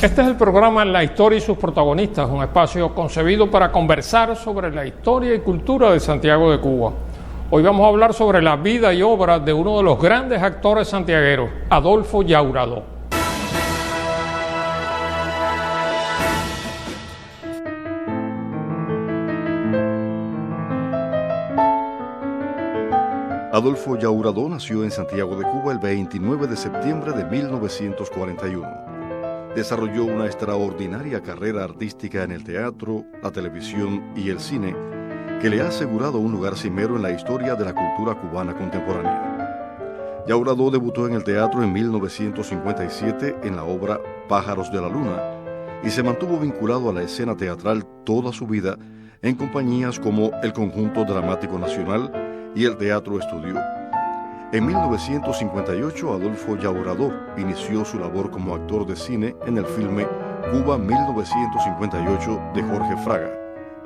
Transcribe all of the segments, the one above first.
Este es el programa La Historia y sus protagonistas, un espacio concebido para conversar sobre la historia y cultura de Santiago de Cuba. Hoy vamos a hablar sobre la vida y obra de uno de los grandes actores santiagueros, Adolfo Llauradó. Adolfo Llauradó nació en Santiago de Cuba el 29 de septiembre de 1941. Desarrolló una extraordinaria carrera artística en el teatro, la televisión y el cine, que le ha asegurado un lugar cimero en la historia de la cultura cubana contemporánea. Llauradó debutó en el teatro en 1957 en la obra Pájaros de la Luna y se mantuvo vinculado a la escena teatral toda su vida en compañías como el Conjunto Dramático Nacional y el Teatro Estudio. En 1958, Adolfo Llauradó inició su labor como actor de cine en el filme Cuba 1958 de Jorge Fraga.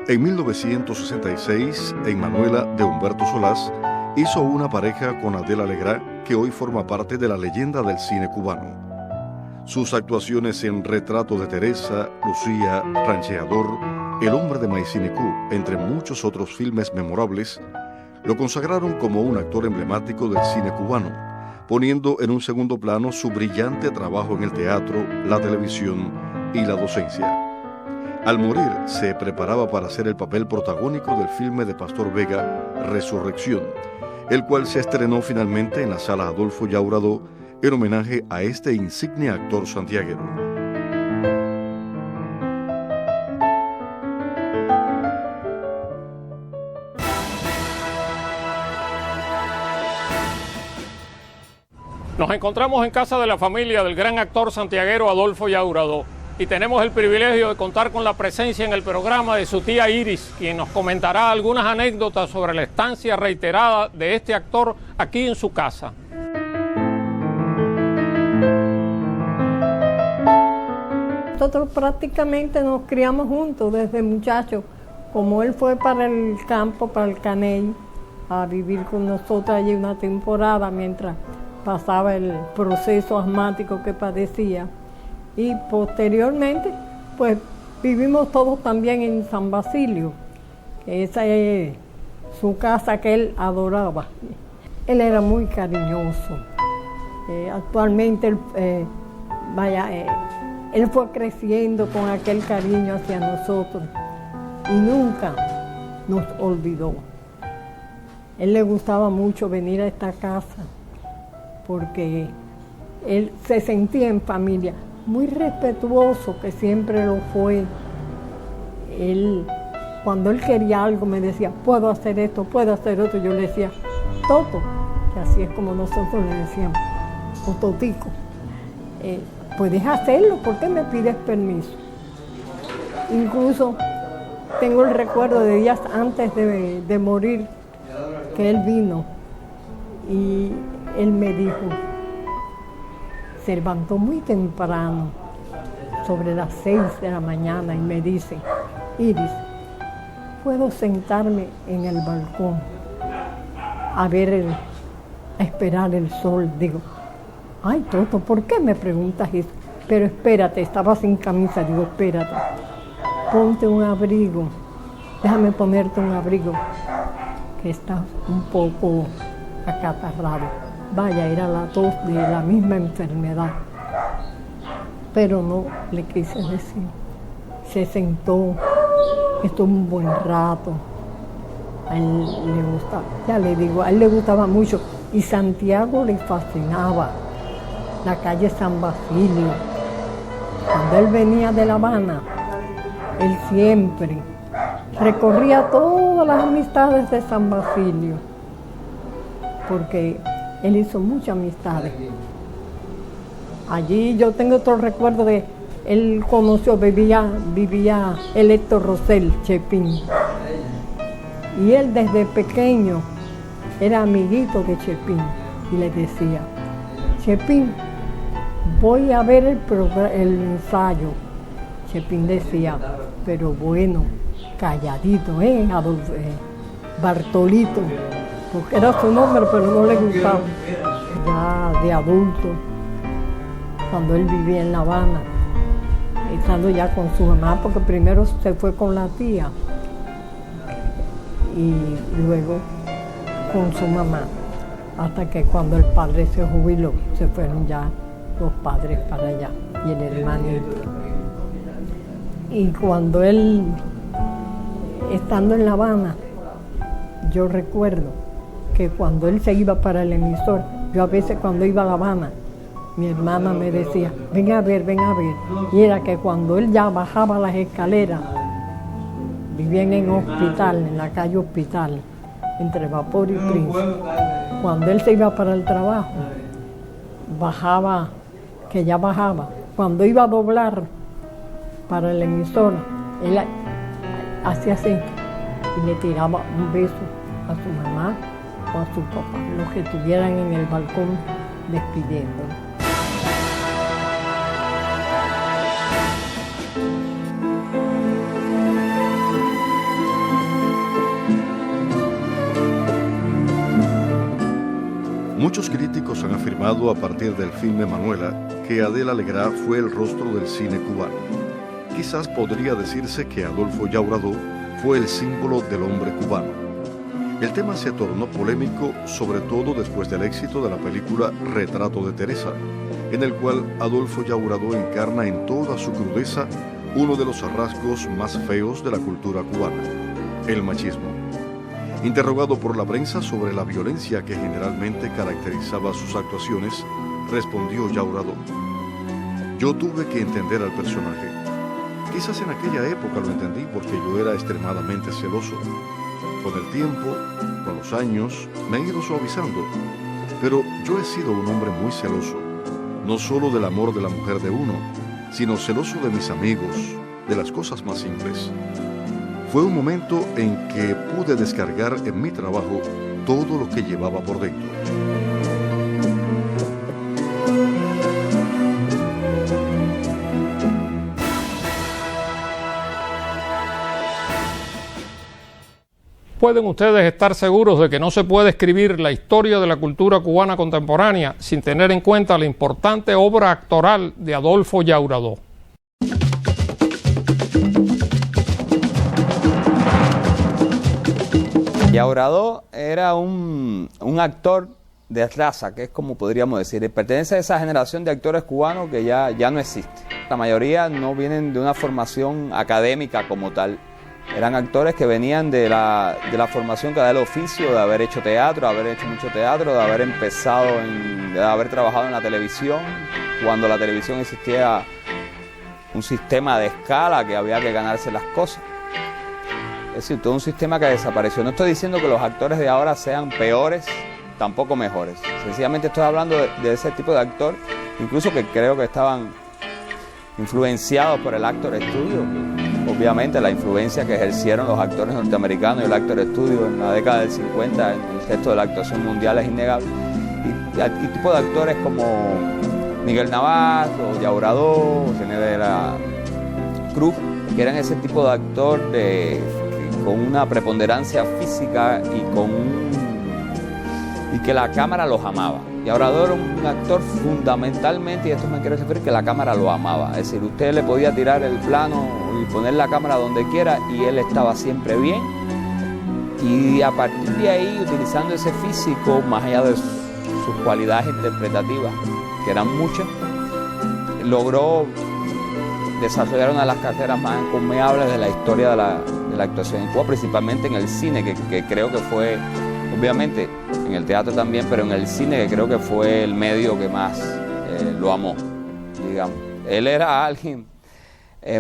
En 1966, en Manuela de Humberto Solás, hizo una pareja con Adela Legrá, que hoy forma parte de la leyenda del cine cubano. Sus actuaciones en Retrato de Teresa, Lucía, Rancheador, El hombre de Maicinicú, entre muchos otros filmes memorables, lo consagraron como un actor emblemático del cine cubano, poniendo en un segundo plano su brillante trabajo en el teatro, la televisión y la docencia. Al morir, se preparaba para hacer el papel protagónico del filme de Pastor Vega, Resurrección, el cual se estrenó finalmente en la Sala Adolfo Llauradó en homenaje a este insigne actor santiaguero. Nos encontramos en casa de la familia del gran actor santiaguero Adolfo Llauradó y tenemos el privilegio de contar con la presencia en el programa de su tía Iris, quien nos comentará algunas anécdotas sobre la estancia reiterada de este actor aquí en su casa. Nosotros prácticamente nos criamos juntos desde muchachos. Como él fue para el campo, para el Caney, a vivir con nosotros allí una temporada mientras pasaba el proceso asmático que padecía. Y posteriormente, pues vivimos todos también en San Basilio, que esa es su casa que él adoraba. Él era muy cariñoso. Actualmente, él fue creciendo con aquel cariño hacia nosotros y nunca nos olvidó. Él le gustaba mucho venir a esta casa, porque él se sentía en familia, muy respetuoso, que siempre lo fue. Cuando él quería algo me decía, puedo hacer esto, puedo hacer otro. Yo le decía, Toto, que así es como nosotros le decíamos, o Totico. Puedes hacerlo, ¿por qué me pides permiso? Incluso tengo el recuerdo de días antes de morir, que él vino y él me dijo, se levantó muy temprano, sobre las 6 de la mañana, y me dice, Iris, ¿puedo sentarme en el balcón a esperar el sol? Digo, ay, Toto, ¿por qué me preguntas eso? Pero espérate, estaba sin camisa. Digo, espérate, ponte un abrigo, déjame ponerte un abrigo, que estás un poco acatarrado. Vaya, era la tos de la misma enfermedad. Pero no le quise decir. Se sentó, estuvo un buen rato. A él le gustaba, ya le digo, a él le gustaba mucho. Y Santiago le fascinaba. La calle San Basilio. Cuando él venía de La Habana, él siempre recorría todas las amistades de San Basilio, porque él hizo muchas amistades. Allí yo tengo otro recuerdo de, él conoció, vivía el Héctor Rosell, Chepín. Y él desde pequeño era amiguito de Chepín y le decía, Chepín, voy a ver el ensayo. Chepín decía, pero bueno, calladito, Bartolito, porque era su nombre, pero no le gustaba. Ya de adulto, cuando él vivía en La Habana, estando ya con su mamá, porque primero se fue con la tía y luego con su mamá, hasta que cuando el padre se jubiló, se fueron ya los padres para allá y el hermanito. Y cuando él, estando en La Habana, yo recuerdo que cuando él se iba para el emisor, yo a veces cuando iba a La Habana, mi hermana me decía, ven a ver. Y era que cuando él ya bajaba las escaleras, vivían en Hospital, en la calle Hospital, entre Vapor y Príncipe. Cuando él se iba para el trabajo, bajaba, que ya bajaba. Cuando iba a doblar para el emisor, él hacía así y le tiraba un beso a su mamá o a su papá, los que estuvieran en el balcón despidiéndolo. Muchos críticos han afirmado a partir del filme Manuela que Adela Legrá fue el rostro del cine cubano. Quizás podría decirse que Adolfo Llauradó fue el símbolo del hombre cubano. El tema se tornó polémico, sobre todo después del éxito de la película Retrato de Teresa, en el cual Adolfo Llauradó encarna en toda su crudeza uno de los rasgos más feos de la cultura cubana, el machismo. Interrogado por la prensa sobre la violencia que generalmente caracterizaba sus actuaciones, respondió Llauradó: yo tuve que entender al personaje. Quizás en aquella época lo entendí porque yo era extremadamente celoso. Con el tiempo, con los años, me he ido suavizando, pero yo he sido un hombre muy celoso, no solo del amor de la mujer de uno, sino celoso de mis amigos, de las cosas más simples. Fue un momento en que pude descargar en mi trabajo todo lo que llevaba por dentro. Pueden ustedes estar seguros de que no se puede escribir la historia de la cultura cubana contemporánea sin tener en cuenta la importante obra actoral de Adolfo Llauradó. Llauradó era un actor de raza, que es como podríamos decir, pertenece a esa generación de actores cubanos que ya no existe. La mayoría no vienen de una formación académica como tal. Eran actores que venían de la formación que da el oficio, de haber hecho teatro, de haber hecho mucho teatro, de haber empezado, de haber trabajado en la televisión, cuando la televisión existía un sistema de escala que había que ganarse las cosas. Es decir, todo un sistema que desapareció. No estoy diciendo que los actores de ahora sean peores, tampoco mejores. Sencillamente estoy hablando de ese tipo de actor, incluso que creo que estaban influenciados por el Actor Studio. Obviamente la influencia que ejercieron los actores norteamericanos y el Actor Studio en la década del 50 en el gesto de la actuación mundial es innegable. Y tipo de actores como Miguel Navajo, Llauradó, René de la Cruz, que eran ese tipo de actor con una preponderancia física y que la cámara los amaba. Llauradó era un actor fundamentalmente, y esto me quiero referir, que la cámara lo amaba. Es decir, usted le podía tirar el plano y poner la cámara donde quiera y él estaba siempre bien. Y a partir de ahí, utilizando ese físico, más allá de sus cualidades interpretativas, que eran muchas, logró desarrollar una de las carreras más encomiables de la historia de la actuación en Cuba, principalmente en el cine, que creo que fue, obviamente, en el teatro también, pero en el cine, que creo que fue el medio que más lo amó, digamos. Él era alguien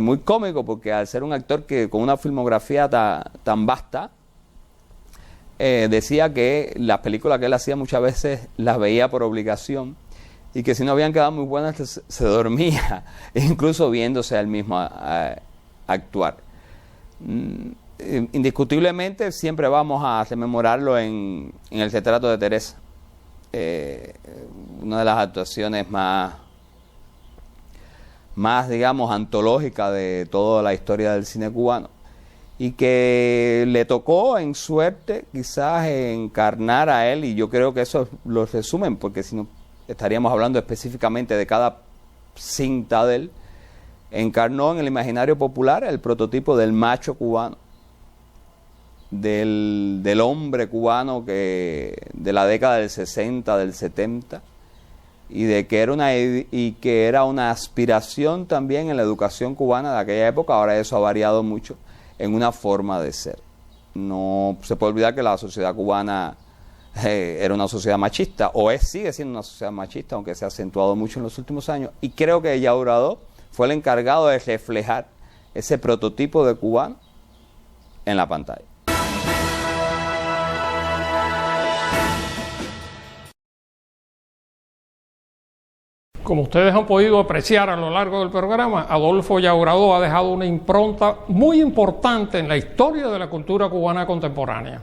muy cómico, porque al ser un actor que con una filmografía tan vasta, decía que las películas que él hacía muchas veces las veía por obligación, y que si no habían quedado muy buenas se dormía, incluso viéndose a él mismo actuar. Indiscutiblemente siempre vamos a rememorarlo en el Retrato de Teresa, una de las actuaciones más digamos antológicas de toda la historia del cine cubano, y que le tocó en suerte quizás encarnar a él, y yo creo que eso lo resumen, porque si no estaríamos hablando específicamente de cada cinta de él, encarnó en el imaginario popular el prototipo del macho cubano, del hombre cubano de la década del 60, del 70, y que era una aspiración también en la educación cubana de aquella época. Ahora eso ha variado mucho en una forma de ser. No se puede olvidar que la sociedad cubana era una sociedad machista, sigue siendo una sociedad machista, aunque se ha acentuado mucho en los últimos años, y creo que Yauradó fue el encargado de reflejar ese prototipo de cubano en la pantalla. Como ustedes han podido apreciar a lo largo del programa, Adolfo Yauradó ha dejado una impronta muy importante en la historia de la cultura cubana contemporánea.